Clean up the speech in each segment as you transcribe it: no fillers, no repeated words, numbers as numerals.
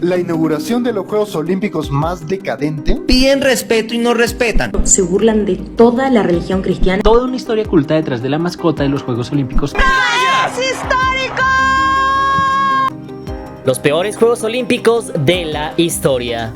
La inauguración de los Juegos Olímpicos más decadente. Piden respeto y no respetan. Se burlan de toda la religión cristiana. Toda una historia oculta detrás de la mascota de los Juegos Olímpicos. ¡Es histórico! Los peores Juegos Olímpicos de la historia.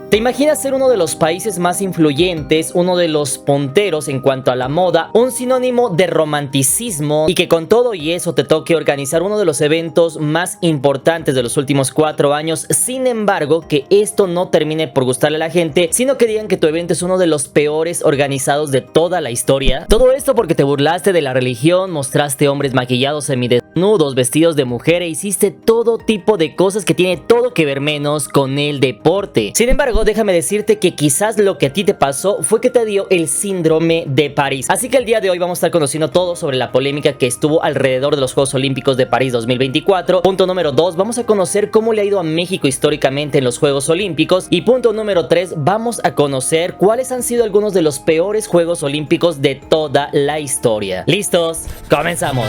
¿Te imaginas ser uno de los países más influyentes, uno de los punteros en cuanto a la moda, un sinónimo de romanticismo y que con todo y eso te toque organizar uno de los eventos más importantes de los últimos 4 años? Sin embargo, que esto no termine por gustarle a la gente, sino que digan que tu evento es uno de los peores organizados de toda la historia. Todo esto porque te burlaste de la religión, mostraste hombres maquillados semidesnudos, vestidos de mujer e hiciste todo tipo de cosas que tiene todo que ver menos con el deporte. Sin embargo, déjame decirte que quizás lo que a ti te pasó fue que te dio el síndrome de París. Así que el día de hoy vamos a estar conociendo todo sobre la polémica que estuvo alrededor de los Juegos Olímpicos de París 2024. Punto número 2, vamos a conocer cómo le ha ido a México históricamente en los Juegos Olímpicos. Y punto número 3, vamos a conocer cuáles han sido algunos de los peores Juegos Olímpicos de toda la historia. ¿Listos? ¡Comenzamos!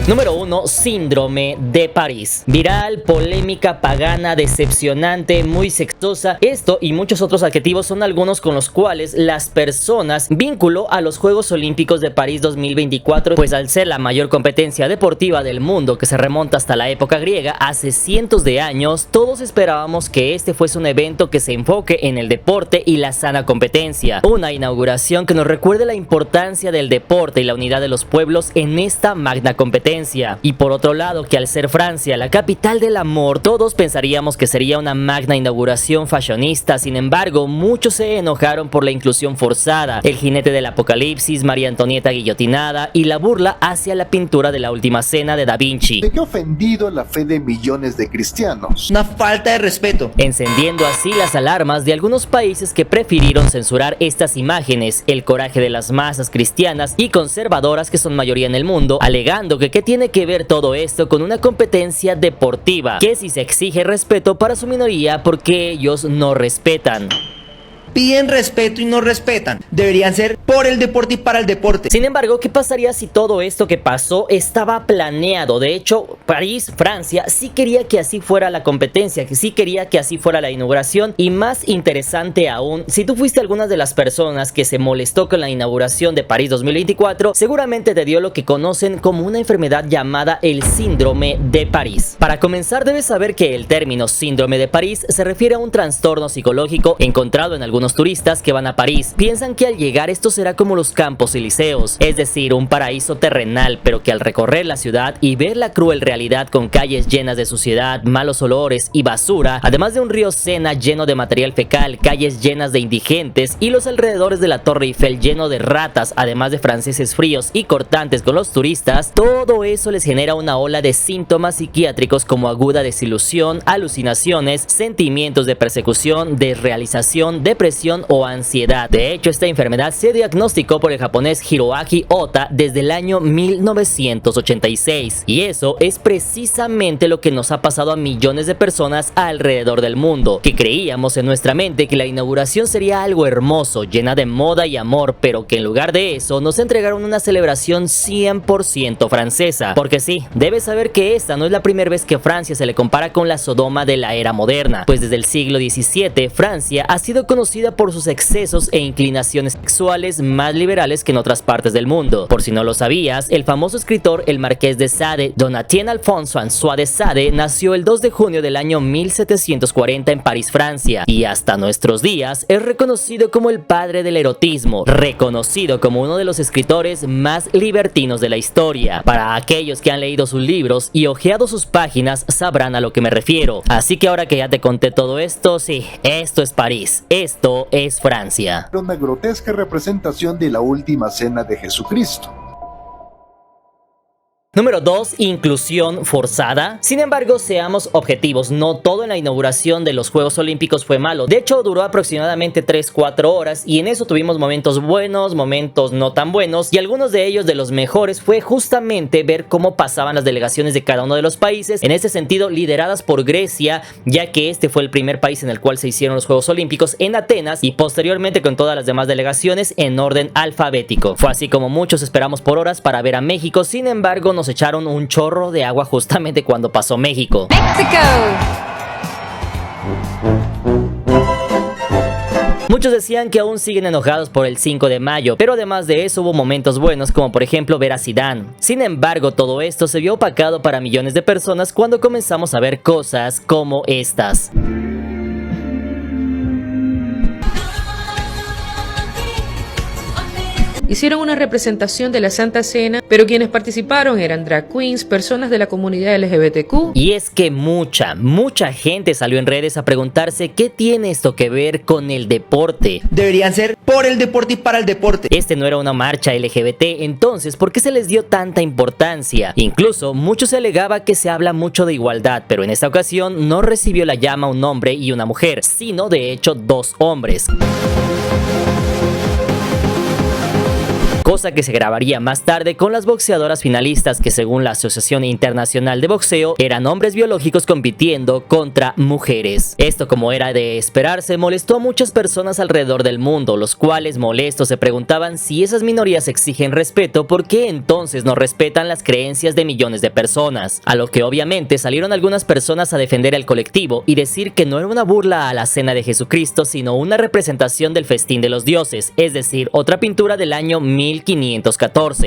Número 1. Síndrome de París. Viral, polémica, pagana, decepcionante, muy sexosa. Esto y muchos otros adjetivos son algunos con los cuales las personas vinculó a los Juegos Olímpicos de París 2024, pues al ser la mayor competencia deportiva del mundo que se remonta hasta la época griega, hace cientos de años, todos esperábamos que este fuese un evento que se enfoque en el deporte y la sana competencia. Una inauguración que nos recuerde la importancia del deporte y la unidad de los pueblos en esta magna competencia. Y por otro lado, que al ser Francia la capital del amor, todos pensaríamos que sería una magna inauguración fashionista. Sin embargo, muchos se enojaron por la inclusión forzada, el jinete del apocalipsis, María Antonieta guillotinada y la burla hacia la pintura de la última cena de Da Vinci. ¿De qué ofendido la fe de millones de cristianos? Una falta de respeto. Encendiendo así las alarmas de algunos países que prefirieron censurar estas imágenes, el coraje de las masas cristianas y conservadoras que son mayoría en el mundo, alegando que ¿qué tiene que ver todo esto con una competencia deportiva? Que si se exige respeto para su minoría porque ellos no respetan. Piden respeto y no respetan. Deberían ser por el deporte y para el deporte. Sin embargo, ¿qué pasaría si todo esto que pasó estaba planeado? De hecho, París, Francia, sí quería que así fuera la competencia, que sí quería que así fuera la inauguración. Y más interesante aún, si tú fuiste algunas de las personas que se molestó con la inauguración de París 2024, seguramente te dio lo que conocen como una enfermedad llamada el síndrome de París. Para comenzar, debes saber que el término síndrome de París se refiere a un trastorno psicológico encontrado en algunos turistas que van a París. Piensan que al llegar esto será como los campos elíseos, es decir, un paraíso terrenal, pero que al recorrer la ciudad y ver la cruel realidad con calles llenas de suciedad, malos olores y basura, además de un río Sena lleno de material fecal, calles llenas de indigentes y los alrededores de la Torre Eiffel lleno de ratas, además de franceses fríos y cortantes con los turistas, todo eso les genera una ola de síntomas psiquiátricos como aguda desilusión, alucinaciones, sentimientos de persecución, desrealización, depresión o ansiedad. De hecho, esta enfermedad se diagnosticó por el japonés Hiroaki Ota desde el año 1986. Y eso es precisamente lo que nos ha pasado a millones de personas alrededor del mundo, que creíamos en nuestra mente que la inauguración sería algo hermoso, llena de moda y amor, pero que en lugar de eso nos entregaron una celebración 100% francesa. Porque sí, debes saber que esta no es la primera vez que Francia se le compara con la Sodoma de la era moderna, pues desde el siglo XVII Francia ha sido conocida por sus excesos e inclinaciones sexuales más liberales que en otras partes del mundo. Por si no lo sabías, el famoso escritor el Marqués de Sade, Donatien Alphonse François de Sade, nació el 2 de junio del año 1740 en París, Francia, y hasta nuestros días es reconocido como el padre del erotismo, reconocido como uno de los escritores más libertinos de la historia. Para aquellos que han leído sus libros y hojeado sus páginas sabrán a lo que me refiero. Así que ahora que ya te conté todo esto, sí, esto es París, esto es Francia. Una grotesca representación de la última cena de Jesucristo. Número 2. Inclusión forzada. Sin embargo, seamos objetivos, no todo en la inauguración de los Juegos Olímpicos fue malo. De hecho, duró aproximadamente 3-4 horas y en eso tuvimos momentos buenos, momentos no tan buenos, y algunos de ellos de los mejores fue justamente ver cómo pasaban las delegaciones de cada uno de los países, en este sentido lideradas por Grecia, ya que este fue el primer país en el cual se hicieron los Juegos Olímpicos en Atenas, y posteriormente con todas las demás delegaciones en orden alfabético. Fue así como muchos esperamos por horas para ver a México. Sin embargo, nos echaron un chorro de agua justamente cuando pasó México. Muchos decían que aún siguen enojados por el 5 de mayo, pero además de eso hubo momentos buenos como por ejemplo ver a Zidane. Sin embargo, todo esto se vio opacado para millones de personas cuando comenzamos a ver cosas como estas. Hicieron una representación de la Santa Cena, pero quienes participaron eran drag queens, personas de la comunidad LGBTQ. Y es que mucha gente salió en redes a preguntarse qué tiene esto que ver con el deporte. Deberían ser por el deporte y para el deporte. Este no era una marcha LGBT, entonces ¿por qué se les dio tanta importancia? Incluso mucho se alegaba que se habla mucho de igualdad, pero en esta ocasión no recibió la llama un hombre y una mujer, sino de hecho 2 hombres. Cosa que se grabaría más tarde con las boxeadoras finalistas que según la Asociación Internacional de Boxeo eran hombres biológicos compitiendo contra mujeres. Esto, como era de esperarse, molestó a muchas personas alrededor del mundo, los cuales molestos se preguntaban si esas minorías exigen respeto, ¿por qué entonces no respetan las creencias de millones de personas? A lo que obviamente salieron algunas personas a defender al colectivo y decir que no era una burla a la cena de Jesucristo, sino una representación del festín de los dioses, es decir, otra pintura del año 1514.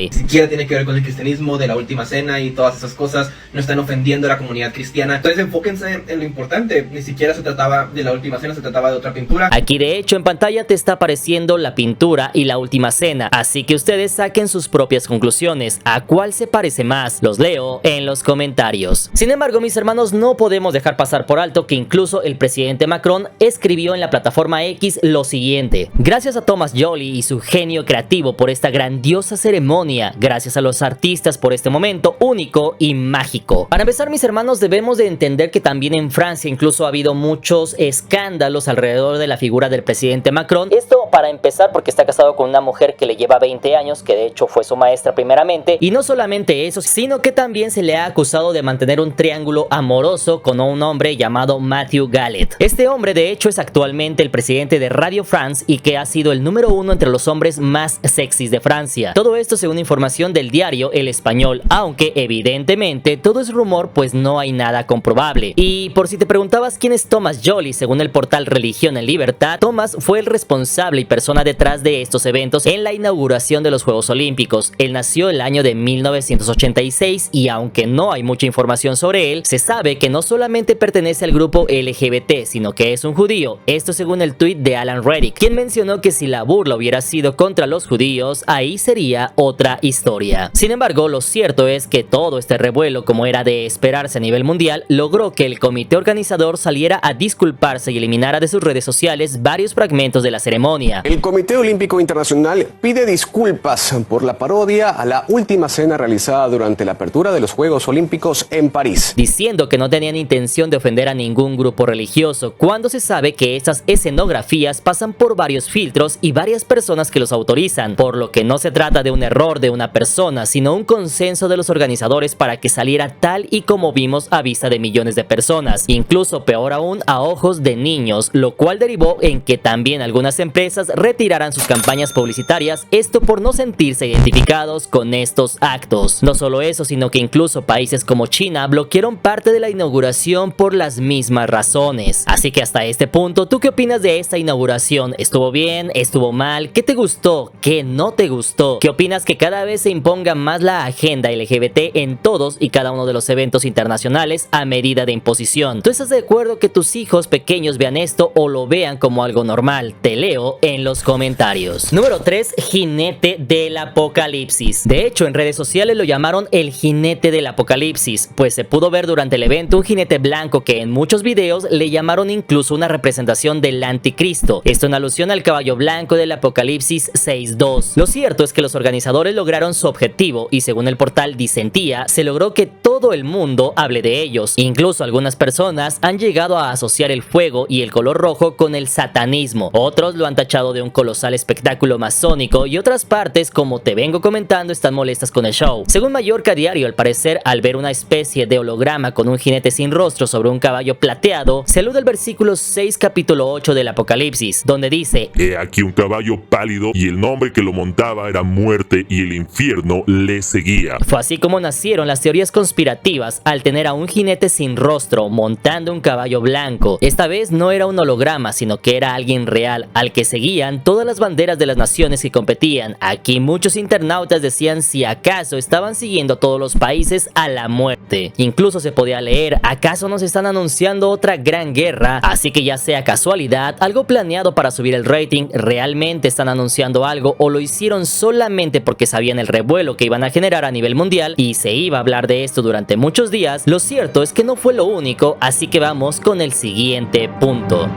Ni siquiera tiene que ver con el cristianismo de la última cena y todas esas cosas, no están ofendiendo a la comunidad cristiana. Entonces enfóquense en lo importante, ni siquiera se trataba de la última cena, se trataba de otra pintura. Aquí de hecho en pantalla te está apareciendo la pintura y la última cena, así que ustedes saquen sus propias conclusiones. ¿A cuál se parece más? Los leo en los comentarios. Sin embargo, mis hermanos, no podemos dejar pasar por alto que incluso el presidente Macron escribió en la plataforma X lo siguiente: gracias a Thomas Joly y su genio creativo por esta grandiosa ceremonia, gracias a los artistas por este momento único y mágico. Para empezar, mis hermanos, debemos de entender que también en Francia incluso ha habido muchos escándalos alrededor de la figura del presidente Macron. Esto para empezar porque está casado con una mujer que le lleva 20 años, que de hecho fue su maestra primeramente, y no solamente eso, sino que también se le ha acusado de mantener un triángulo amoroso con un hombre llamado Matthew Gallet. Este hombre de hecho es actualmente el presidente de Radio France y que ha sido el número 1 entre los hombres más sexys de Francia. Todo esto según información del diario El Español, aunque evidentemente todo es rumor, pues no hay nada comprobable. Y por si te preguntabas quién es Thomas Joly, según el portal Religión en Libertad, Thomas fue el responsable y persona detrás de estos eventos en la inauguración de los Juegos Olímpicos. Él nació el año de 1986 y aunque no hay mucha información sobre él, se sabe que no solamente pertenece al grupo LGBT, sino que es un judío. Esto según el tweet de Alan Reddick, quien mencionó que si la burla hubiera sido contra los judíos, ahí sería otra historia. Sin embargo, lo cierto es que todo este revuelo, como era de esperarse a nivel mundial, logró que el comité organizador saliera a disculparse y eliminara de sus redes sociales varios fragmentos de la ceremonia. El Comité Olímpico Internacional pide disculpas por la parodia a la última cena realizada durante la apertura de los Juegos Olímpicos en París, diciendo que no tenían intención de ofender a ningún grupo religioso, cuando se sabe que esas escenografías pasan por varios filtros y varias personas que los autorizan, por lo que no se trata de un error de una persona, sino un consenso de los organizadores para que saliera tal y como vimos a vista de millones de personas, incluso peor aún a ojos de niños, lo cual derivó en que también algunas empresas retiraran sus campañas publicitarias, esto por no sentirse identificados con estos actos. No solo eso, sino que incluso países como China bloquearon parte de la inauguración por las mismas razones. Así que hasta este punto, ¿tú qué opinas de esta inauguración? ¿Estuvo bien? ¿Estuvo mal? ¿Qué te gustó? ¿Qué no te gustó? ¿Qué opinas que cada vez se imponga más la agenda LGBT en todos y cada uno de los eventos internacionales a medida de imposición? ¿Tú estás de acuerdo que tus hijos pequeños vean esto o lo vean como algo normal? Te leo en los comentarios. Número 3. Jinete del Apocalipsis. De hecho, en redes sociales lo llamaron el jinete del Apocalipsis, pues se pudo ver durante el evento un jinete blanco que en muchos videos le llamaron incluso una representación del anticristo. Esto en alusión al caballo blanco del Apocalipsis 6.2. Lo cierto es que los organizadores lograron su objetivo y según el portal Dissentía, se logró que todo todo el mundo hable de ellos. Incluso algunas personas han llegado a asociar el fuego y el color rojo con el satanismo. Otros lo han tachado de un colosal espectáculo masónico y otras partes, como te vengo comentando, están molestas con el show. Según Mallorca Diario, al parecer, al ver una especie de holograma con un jinete sin rostro sobre un caballo plateado, se alude al versículo 6 capítulo 8 del Apocalipsis, donde dice: He aquí un caballo pálido y el nombre que lo montaba era Muerte y el infierno le seguía. Fue así como nacieron las teorías conspirativas al tener a un jinete sin rostro montando un caballo blanco. Esta vez no era un holograma, sino que era alguien real, al que seguían todas las banderas de las naciones que competían. Aquí muchos internautas decían si acaso estaban siguiendo a todos los países a la muerte. Incluso se podía leer: ¿acaso nos están anunciando otra gran guerra? Así que ya sea casualidad, algo planeado para subir el rating, realmente están anunciando algo o lo hicieron solamente porque sabían el revuelo que iban a generar a nivel mundial y se iba a hablar de esto durante muchos días. Lo cierto es que no fue lo único, así que vamos con el siguiente punto.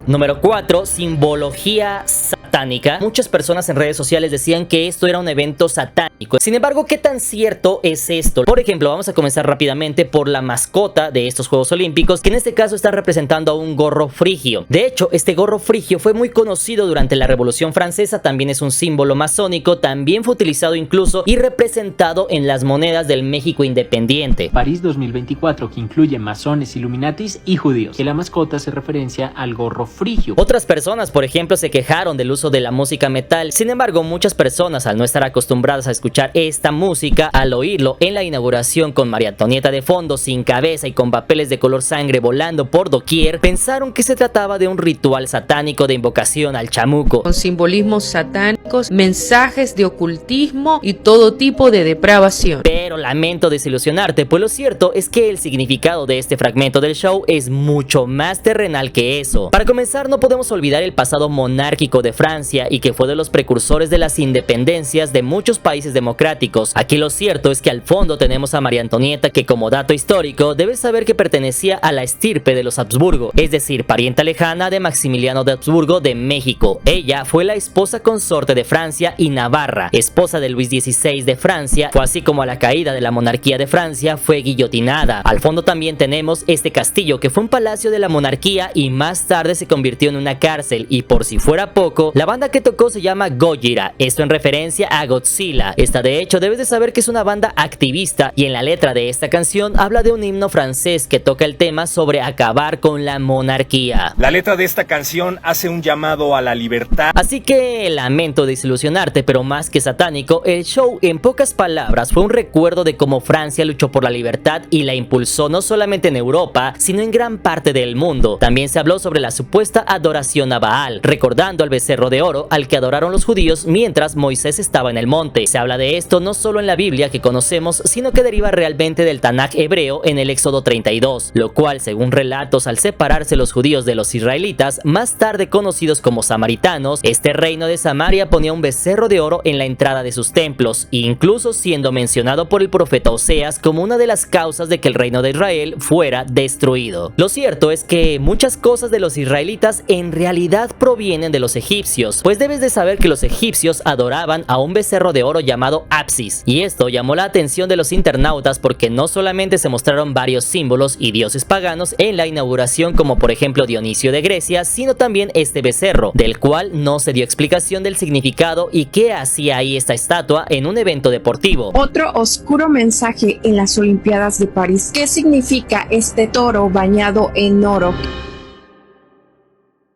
Número 4. Simbología satánica. Muchas personas en redes sociales decían que esto era un evento satánico. Sin embargo, ¿qué tan cierto es esto? Por ejemplo, vamos a comenzar rápidamente por la mascota de estos Juegos Olímpicos, que en este caso está representando a un gorro frigio. De hecho, este gorro frigio fue muy conocido durante la Revolución Francesa, también es un símbolo masónico, también fue utilizado incluso y representado en las monedas del México independiente. París 2024, que incluye masones, illuminatis y judíos, que la mascota hace referencia al gorro frigio. Otras personas, por ejemplo, se quejaron del uso de la música metal. Sin embargo, muchas personas, al no estar acostumbradas a escuchar esta música, al oírlo en la inauguración con María Antonieta de fondo, sin cabeza y con papeles de color sangre volando por doquier, pensaron que se trataba de un ritual satánico de invocación al chamuco. Con simbolismos satánicos, mensajes de ocultismo y todo tipo de depravación. Pero lamento desilusionarte, pues lo cierto es que el significado de este fragmento del show es mucho más terrenal que eso. Para comenzar, no podemos olvidar el pasado monárquico de Francia y que fue de los precursores de las independencias de muchos países democráticos. Aquí lo cierto es que al fondo tenemos a María Antonieta, que como dato histórico debes saber que pertenecía a la estirpe de los Habsburgo, es decir, parienta lejana de Maximiliano de Habsburgo de México. Ella fue la esposa consorte de Francia y Navarra, esposa de Luis XVI de Francia. Fue así como a la caída de la monarquía de Francia fue guillotinada. Al fondo también tenemos este castillo, que fue un palacio de la monarquía y más tarde se convirtió en una cárcel, y por si fuera poco, la banda que tocó se llama Gojira, esto en referencia a Godzilla. Esta de hecho debes de saber que es una banda activista, y en la letra de esta canción habla de un himno francés que toca el tema sobre acabar con la monarquía. La letra de esta canción hace un llamado a la libertad. Así que lamento desilusionarte, pero más que satánico, el show en pocas palabras fue un recuerdo de cómo Francia luchó por la libertad y la impulsó no solamente en Europa, sino en gran parte del mundo. También se habló sobre la supuesta adoración a Baal, recordando al becerro de oro al que adoraron los judíos mientras Moisés estaba en el monte. Se habla de esto no solo en la Biblia que conocemos, sino que deriva realmente del Tanaj hebreo en el Éxodo 32, lo cual, según relatos, al separarse los judíos de los israelitas, más tarde conocidos como samaritanos, este reino de Samaria ponía un becerro de oro en la entrada de sus templos, incluso siendo mencionado por el profeta Oseas como una de las causas de que el reino de Israel fuera destruido. Lo cierto es que muchas cosas de los israelitas en realidad provienen de los egipcios, pues debes de saber que los egipcios adoraban a un becerro de oro llamado Apsis, y esto llamó la atención de los internautas porque no solamente se mostraron varios símbolos y dioses paganos en la inauguración, como por ejemplo Dionisio de Grecia, sino también este becerro, del cual no se dio explicación del significado y qué hacía ahí esta estatua en un evento deportivo. Otro oscuro mensaje en las Olimpiadas de París. ¿Qué significa este toro bañado en oro?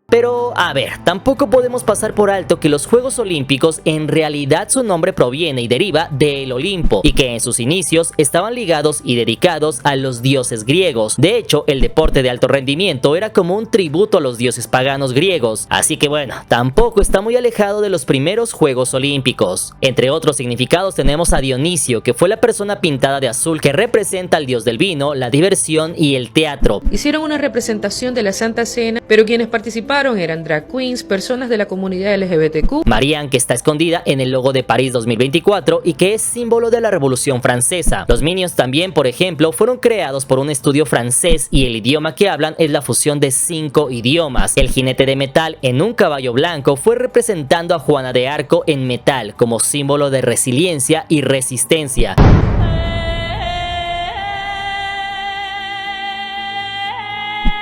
Pero, a ver, tampoco podemos pasar por alto que los Juegos Olímpicos en realidad su nombre proviene y deriva del Olimpo, y que en sus inicios estaban ligados y dedicados a los dioses griegos. De hecho, el deporte de alto rendimiento era como un tributo a los dioses paganos griegos, así que bueno, tampoco está muy alejado de los primeros Juegos Olímpicos. Entre otros significados tenemos a Dionisio, que fue la persona pintada de azul que representa al dios del vino, la diversión y el teatro. Hicieron una representación de la Santa Cena, pero quienes participaron eran drag queens, personas de la comunidad LGBTQ. Marianne, que está escondida en el logo de París 2024 y que es símbolo de la Revolución Francesa. Los Minions también, por ejemplo, fueron creados por un estudio francés y el idioma que hablan es la fusión de 5 idiomas. El jinete de metal en un caballo blanco fue representando a Juana de Arco en metal como símbolo de resiliencia y resistencia.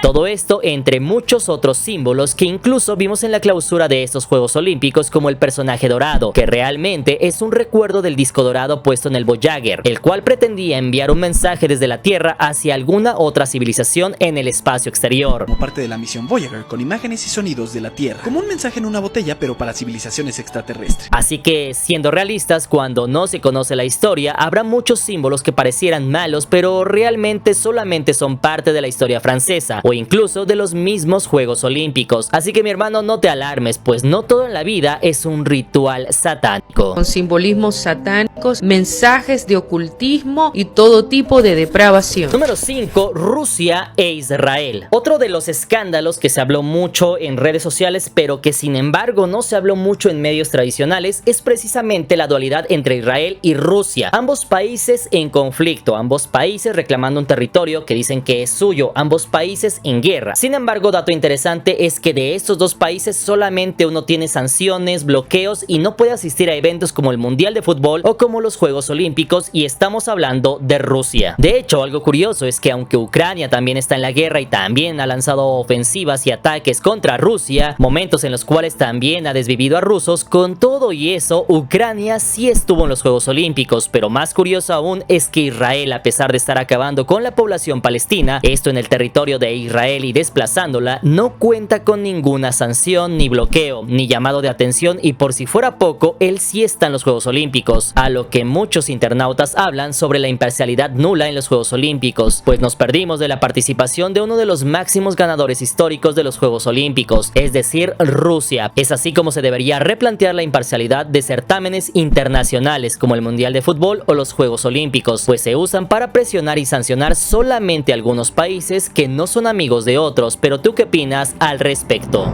Todo esto entre muchos otros símbolos que incluso vimos en la clausura de estos Juegos Olímpicos, como el personaje dorado, que realmente es un recuerdo del disco dorado puesto en el Voyager, el cual pretendía enviar un mensaje desde la Tierra hacia alguna otra civilización en el espacio exterior. Como parte de la misión Voyager, con imágenes y sonidos de la Tierra, como un mensaje en una botella pero para civilizaciones extraterrestres. Así que, siendo realistas, cuando no se conoce la historia, habrá muchos símbolos que parecieran malos, pero realmente solamente son parte de la historia francesa, o incluso de los mismos Juegos Olímpicos. Así que mi hermano, no te alarmes, pues no todo en la vida es un ritual satánico. Con simbolismos satánicos, mensajes de ocultismo y todo tipo de depravación. Número 5. Rusia e Israel. Otro de los escándalos que se habló mucho en redes sociales, pero que sin embargo no se habló mucho en medios tradicionales, es precisamente la dualidad entre Israel y Rusia. Ambos países en conflicto, ambos países reclamando un territorio que dicen que es suyo, ambos países en guerra. Sin embargo, dato interesante es que de estos dos países solamente uno tiene sanciones, bloqueos y no puede asistir a eventos como el Mundial de Fútbol o como los Juegos Olímpicos, y estamos hablando de Rusia. De hecho, algo curioso es que aunque Ucrania también está en la guerra y también ha lanzado ofensivas y ataques contra Rusia, momentos en los cuales también ha desvivido a rusos, con todo y eso, Ucrania sí estuvo en los Juegos Olímpicos, pero más curioso aún es que Israel, a pesar de estar acabando con la población palestina, esto en el territorio de Israel y desplazándola, no cuenta con ninguna sanción, ni bloqueo, ni llamado de atención, y por si fuera poco, él sí está en los Juegos Olímpicos, a lo que muchos internautas hablan sobre la imparcialidad nula en los Juegos Olímpicos, pues nos perdimos de la participación de uno de los máximos ganadores históricos de los Juegos Olímpicos, es decir, Rusia. Es así como se debería replantear la imparcialidad de certámenes internacionales como el Mundial de Fútbol o los Juegos Olímpicos, pues se usan para presionar y sancionar solamente a algunos países que no son amigos de otros. Pero ¿tú qué opinas al respecto?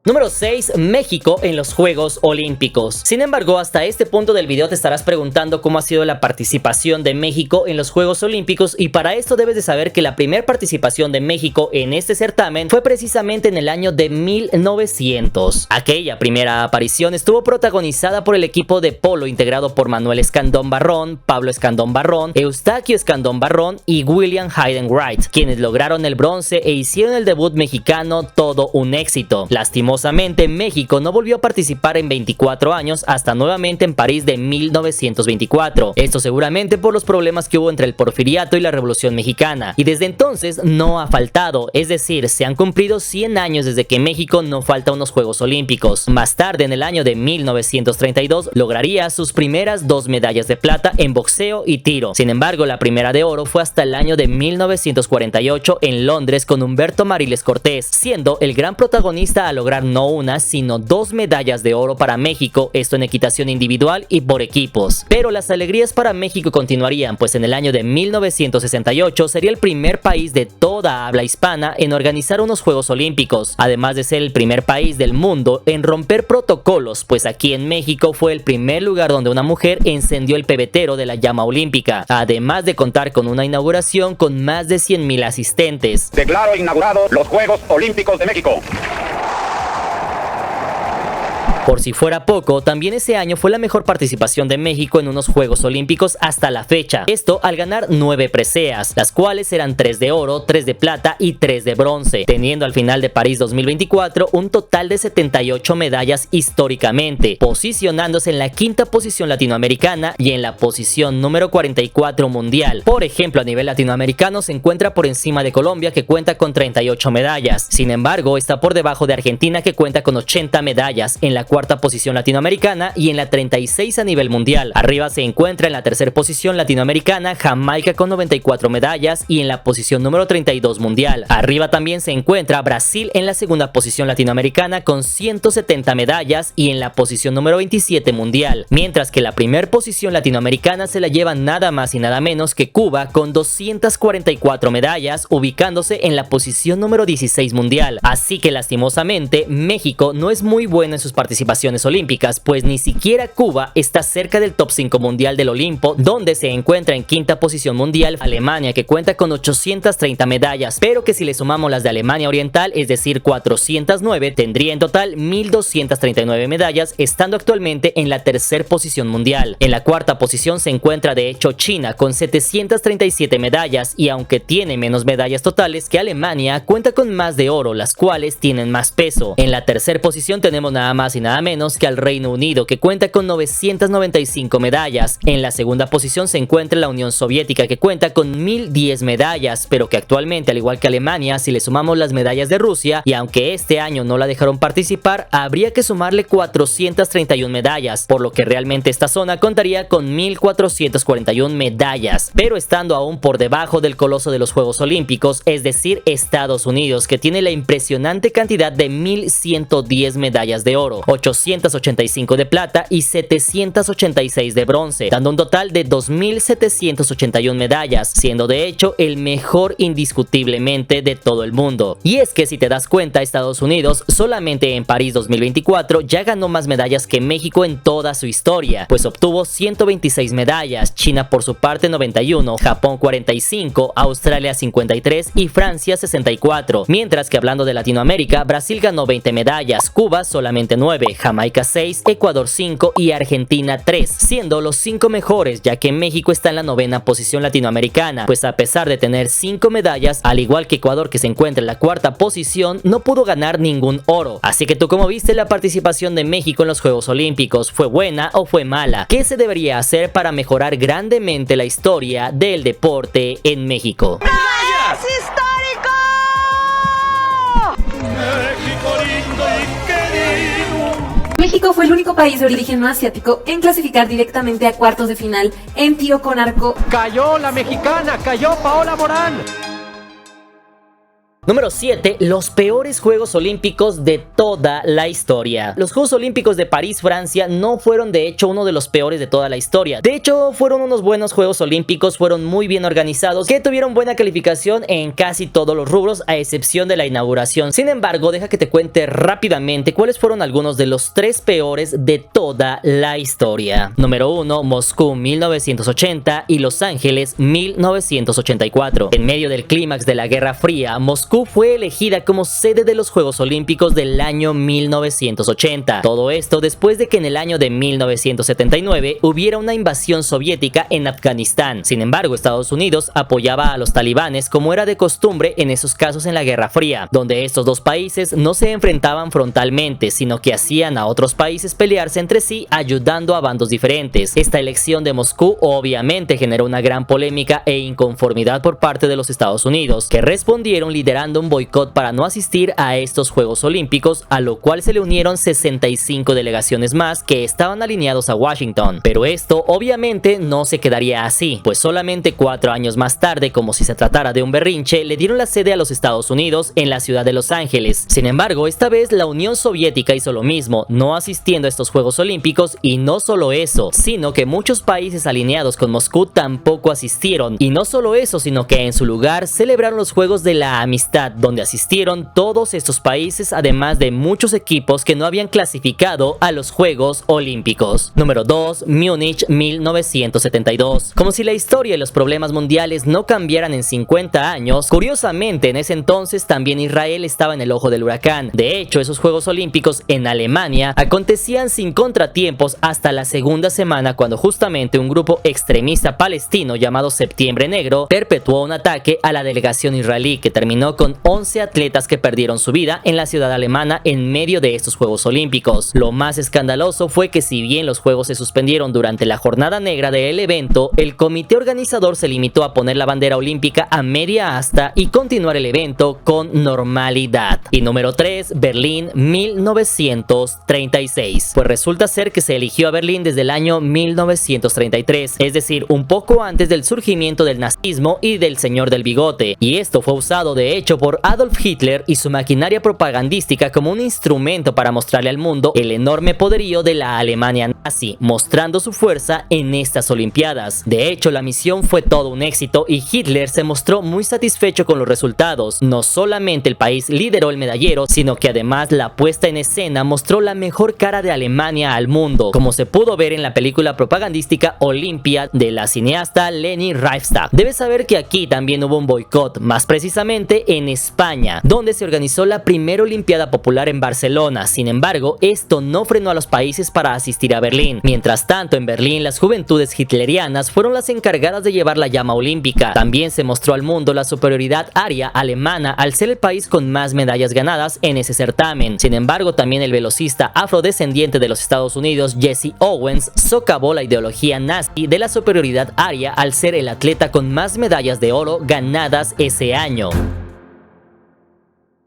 Número 6. México en los Juegos Olímpicos. Sin embargo, hasta este punto del video te estarás preguntando cómo ha sido la participación de México en los Juegos Olímpicos, y para esto debes de saber que la primera participación de México en este certamen fue precisamente en el año de 1900. Aquella primera aparición estuvo protagonizada por el equipo de polo integrado por Manuel Escandón Barrón, Pablo Escandón Barrón, Eustaquio Escandón Barrón y William Hayden Wright, quienes lograron el bronce e hicieron el debut mexicano todo un éxito. Lastimosamente, México no volvió a participar en 24 años hasta nuevamente en París de 1924. Esto seguramente por los problemas que hubo entre el Porfiriato y la Revolución Mexicana. Y desde entonces no ha faltado, es decir, se han cumplido 100 años desde que México no falta a unos Juegos Olímpicos. Más tarde, en el año de 1932, lograría sus primeras 2 medallas de plata en boxeo y tiro. Sin embargo, la primera de oro fue hasta el año de 1948 en Londres con Humberto Mariles Cortés, siendo el gran protagonista a lograr no una, sino 2 medallas de oro para México, esto en equitación individual y por equipos. Pero las alegrías para México continuarían, pues en el año de 1968 sería el primer país de toda habla hispana en organizar unos Juegos Olímpicos, además de ser el primer país del mundo en romper protocolos, pues aquí en México fue el primer lugar donde una mujer encendió el pebetero de la llama olímpica, además de contar con una inauguración con más de 100,000 asistentes. Declaro inaugurados los Juegos Olímpicos de México. Por si fuera poco, también ese año fue la mejor participación de México en unos Juegos Olímpicos hasta la fecha. Esto al ganar 9 preseas, las cuales eran 3 de oro, 3 de plata y 3 de bronce, teniendo al final de París 2024 un total de 78 medallas históricamente, posicionándose en la 5ª posición latinoamericana y en la posición número 44 mundial. Por ejemplo, a nivel latinoamericano se encuentra por encima de Colombia, que cuenta con 38 medallas. Sin embargo, está por debajo de Argentina, que cuenta con 80 medallas, en la 4ª posición latinoamericana y en la 36 a nivel mundial. Arriba se encuentra en la 3ª posición latinoamericana Jamaica con 94 medallas y en la posición número 32 mundial. Arriba también se encuentra Brasil en la 2ª posición latinoamericana con 170 medallas y en la posición número 27 mundial, mientras que la primera posición latinoamericana se la lleva nada más y nada menos que Cuba con 244 medallas, ubicándose en la posición número 16 mundial. Así que lastimosamente México no es muy bueno en sus participaciones participaciones olímpicas, pues ni siquiera Cuba está cerca del top 5 mundial del Olimpo, donde se encuentra en quinta posición mundial Alemania, que cuenta con 830 medallas, pero que si le sumamos las de Alemania Oriental, es decir 409, tendría en total 1239 medallas, estando actualmente en la tercera posición mundial. En la cuarta posición se encuentra de hecho China con 737 medallas, y aunque tiene menos medallas totales que Alemania, cuenta con más de oro, las cuales tienen más peso. En la tercera posición tenemos nada más y nada menos que al Reino Unido, que cuenta con 995 medallas. En la segunda posición se encuentra la Unión Soviética, que cuenta con 1010 medallas, pero que actualmente, al igual que Alemania, si le sumamos las medallas de Rusia, y aunque este año no la dejaron participar, habría que sumarle 431 medallas, por lo que realmente esta zona contaría con 1441 medallas, pero estando aún por debajo del coloso de los Juegos Olímpicos, es decir, Estados Unidos, que tiene la impresionante cantidad de 1110 medallas de oro, 885 de plata y 786 de bronce, dando un total de 2781 medallas, siendo de hecho el mejor indiscutiblemente de todo el mundo. Y es que si te das cuenta, Estados Unidos solamente en París 2024 ya ganó más medallas que México en toda su historia, pues obtuvo 126 medallas, China por su parte 91, Japón 45, Australia 53 y Francia 64, mientras que hablando de Latinoamérica, Brasil ganó 20 medallas, Cuba solamente 9, Jamaica 6, Ecuador 5 y Argentina 3, siendo los 5 mejores, ya que México está en la novena posición latinoamericana, pues a pesar de tener 5 medallas, al igual que Ecuador, que se encuentra en la cuarta posición, no pudo ganar ningún oro. Así que tú, ¿cómo viste la participación de México en los Juegos Olímpicos? ¿Fue buena o fue mala? ¿Qué se debería hacer para mejorar grandemente la historia del deporte en México? ¡Es histórico! México fue el único país de origen no asiático en clasificar directamente a cuartos de final en tiro con arco. Cayó la mexicana, cayó Paola Morán. Número 7. Los peores Juegos Olímpicos de toda la historia. Los Juegos Olímpicos de París, Francia, no fueron de hecho uno de los peores de toda la historia. De hecho, fueron unos buenos Juegos Olímpicos, fueron muy bien organizados, que tuvieron buena calificación en casi todos los rubros, a excepción de la inauguración. Sin embargo, deja que te cuente rápidamente cuáles fueron algunos de los 3 peores de toda la historia. Número 1. Moscú 1980 y Los Ángeles 1984. En medio del clímax de la Guerra Fría, Moscú fue elegida como sede de los Juegos Olímpicos del año 1980. Todo esto después de que en el año de 1979 hubiera una invasión soviética en Afganistán. Sin embargo, Estados Unidos apoyaba a los talibanes, como era de costumbre en esos casos en la Guerra Fría, donde estos dos países no se enfrentaban frontalmente, sino que hacían a otros países pelearse entre sí, ayudando a bandos diferentes. Esta elección de Moscú obviamente generó una gran polémica e inconformidad por parte de los Estados Unidos, que respondieron liderando un boicot para no asistir a estos Juegos Olímpicos, a lo cual se le unieron 65 delegaciones más que estaban alineados a Washington. Pero esto obviamente no se quedaría así, pues solamente 4 años más tarde, como si se tratara de un berrinche, le dieron la sede a los Estados Unidos en la ciudad de Los Ángeles. Sin embargo, esta vez la Unión Soviética hizo lo mismo, no asistiendo a estos Juegos Olímpicos, y no solo eso, sino que muchos países alineados con Moscú tampoco asistieron, y no solo eso, sino que en su lugar celebraron los Juegos de la Amistad, donde asistieron todos estos países, además de muchos equipos que no habían clasificado a los Juegos Olímpicos. Número 2. Múnich 1972. Como si la historia y los problemas mundiales no cambiaran en 50 años, curiosamente en ese entonces también Israel estaba en el ojo del huracán. De hecho, esos Juegos Olímpicos en Alemania acontecían sin contratiempos hasta la segunda semana, cuando justamente un grupo extremista palestino llamado Septiembre Negro perpetuó un ataque a la delegación israelí, que terminó con 11 atletas que perdieron su vida en la ciudad alemana en medio de estos Juegos Olímpicos. Lo más escandaloso fue que, si bien los Juegos se suspendieron durante la jornada negra del evento, el comité organizador se limitó a poner la bandera olímpica a media asta y continuar el evento con normalidad. Y número 3. Berlín 1936. Pues resulta ser que se eligió a Berlín desde el año 1933, es decir, un poco antes del surgimiento del nazismo y del señor del bigote, y esto fue usado de hecho hecho por Adolf Hitler y su maquinaria propagandística como un instrumento para mostrarle al mundo el enorme poderío de la Alemania nazi, mostrando su fuerza en estas Olimpiadas. De hecho, la misión fue todo un éxito y Hitler se mostró muy satisfecho con los resultados. No solamente el país lideró el medallero, sino que además la puesta en escena mostró la mejor cara de Alemania al mundo, como se pudo ver en la película propagandística Olimpia de la cineasta Leni Riefenstahl. Debes saber que aquí también hubo un boicot, más precisamente en España, donde se organizó la primera Olimpiada Popular en Barcelona. Sin embargo, esto no frenó a los países para asistir a Berlín. Mientras tanto, en Berlín las juventudes hitlerianas fueron las encargadas de llevar la llama olímpica. También se mostró al mundo la superioridad aria alemana al ser el país con más medallas ganadas en ese certamen. Sin embargo, también el velocista afrodescendiente de los Estados Unidos, Jesse Owens, socavó la ideología nazi de la superioridad aria al ser el atleta con más medallas de oro ganadas ese año.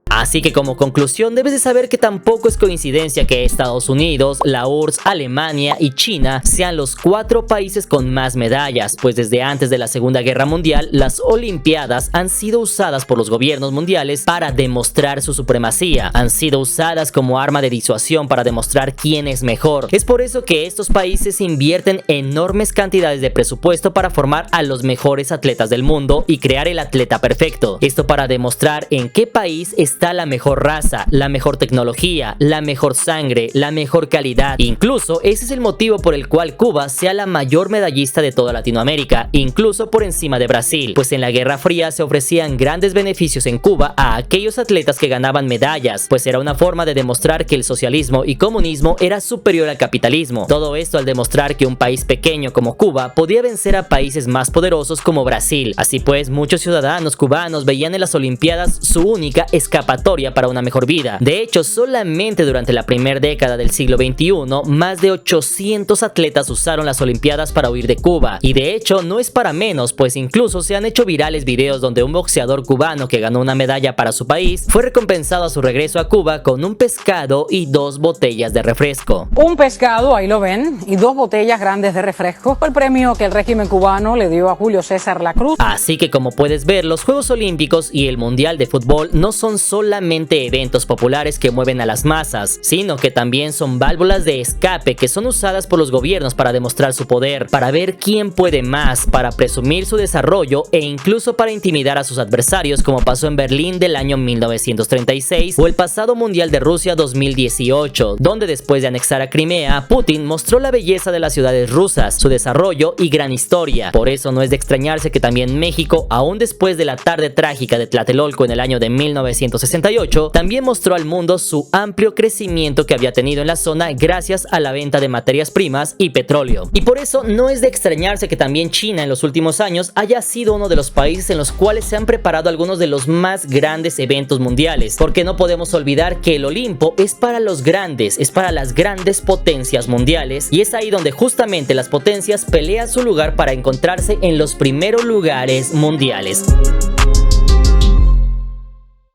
Así que como conclusión debes de saber que tampoco es coincidencia que Estados Unidos, la URSS, Alemania y China sean los 4 países con más medallas, pues desde antes de la Segunda Guerra Mundial las Olimpiadas han sido usadas por los gobiernos mundiales para demostrar su supremacía, han sido usadas como arma de disuasión para demostrar quién es mejor. Es por eso que estos países invierten enormes cantidades de presupuesto para formar a los mejores atletas del mundo y crear el atleta perfecto. Esto para demostrar en qué país está la mejor raza, la mejor tecnología, la mejor sangre, la mejor calidad. Incluso ese es el motivo por el cual Cuba sea la mayor medallista de toda Latinoamérica, incluso por encima de Brasil, pues en la Guerra Fría se ofrecían grandes beneficios en Cuba a aquellos atletas que ganaban medallas, pues era una forma de demostrar que el socialismo y comunismo era superior al capitalismo. Todo esto al demostrar que un país pequeño como Cuba podía vencer a países más poderosos como Brasil. Así pues, muchos ciudadanos cubanos veían en las Olimpiadas su única escapatoria para una mejor vida. De hecho, solamente durante la primera década del siglo XXI, más de 800 atletas usaron las Olimpiadas para huir de Cuba. Y de hecho, no es para menos, pues incluso se han hecho virales videos donde un boxeador cubano que ganó una medalla para su país fue recompensado a su regreso a Cuba con un pescado y 2 botellas de refresco. Un pescado, ahí lo ven, y 2 botellas grandes de refresco. Fue el premio que el régimen cubano le dio a Julio César Lacruz. Así que como puedes ver, los Juegos Olímpicos y el Mundial de Fútbol no son solamente eventos populares que mueven a las masas, sino que también son válvulas de escape que son usadas por los gobiernos para demostrar su poder, para ver quién puede más, para presumir su desarrollo e incluso para intimidar a sus adversarios, como pasó en Berlín del año 1936 o el pasado Mundial de Rusia 2018, donde después de anexar a Crimea, Putin mostró la belleza de las ciudades rusas, su desarrollo y gran historia. Por eso no es de extrañarse que también México, aún después de la tarde trágica de Tlatelolco en el año de 1968, también mostró al mundo su amplio crecimiento que había tenido en la zona gracias a la venta de materias primas y petróleo. Y por eso no es de extrañarse que también China en los últimos años haya sido uno de los países en los cuales se han preparado algunos de los más grandes eventos mundiales, porque no podemos olvidar que el Olimpo es para los grandes, es para las grandes potencias mundiales, y es ahí donde justamente las potencias pelean su lugar para encontrarse en los primeros lugares mundiales.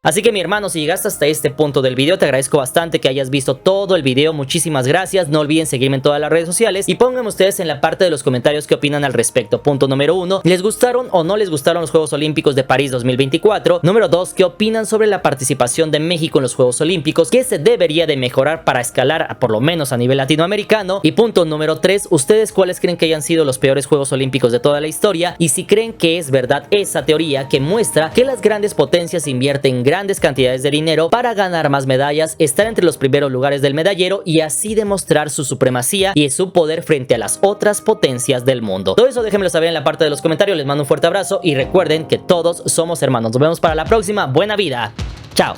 Así que mi hermano, si llegaste hasta este punto del video, te agradezco bastante que hayas visto todo el video. Muchísimas gracias. No olviden seguirme en todas las redes sociales y pónganme ustedes en la parte de los comentarios qué opinan al respecto. Punto número 1, ¿les gustaron o no les gustaron los Juegos Olímpicos de París 2024? Número 2, ¿qué opinan sobre la participación de México en los Juegos Olímpicos? ¿Qué se debería de mejorar para escalar por lo menos a nivel latinoamericano? Y punto número 3, ¿ustedes cuáles creen que hayan sido los peores Juegos Olímpicos de toda la historia? Y si creen que es verdad esa teoría que muestra que las grandes potencias invierten grandes cantidades de dinero para ganar más medallas, estar entre los primeros lugares del medallero y así demostrar su supremacía y su poder frente a las otras potencias del mundo. Todo eso déjenmelo saber en la parte de los comentarios. Les mando un fuerte abrazo y recuerden que todos somos hermanos. Nos vemos para la próxima. Buena vida. Chao.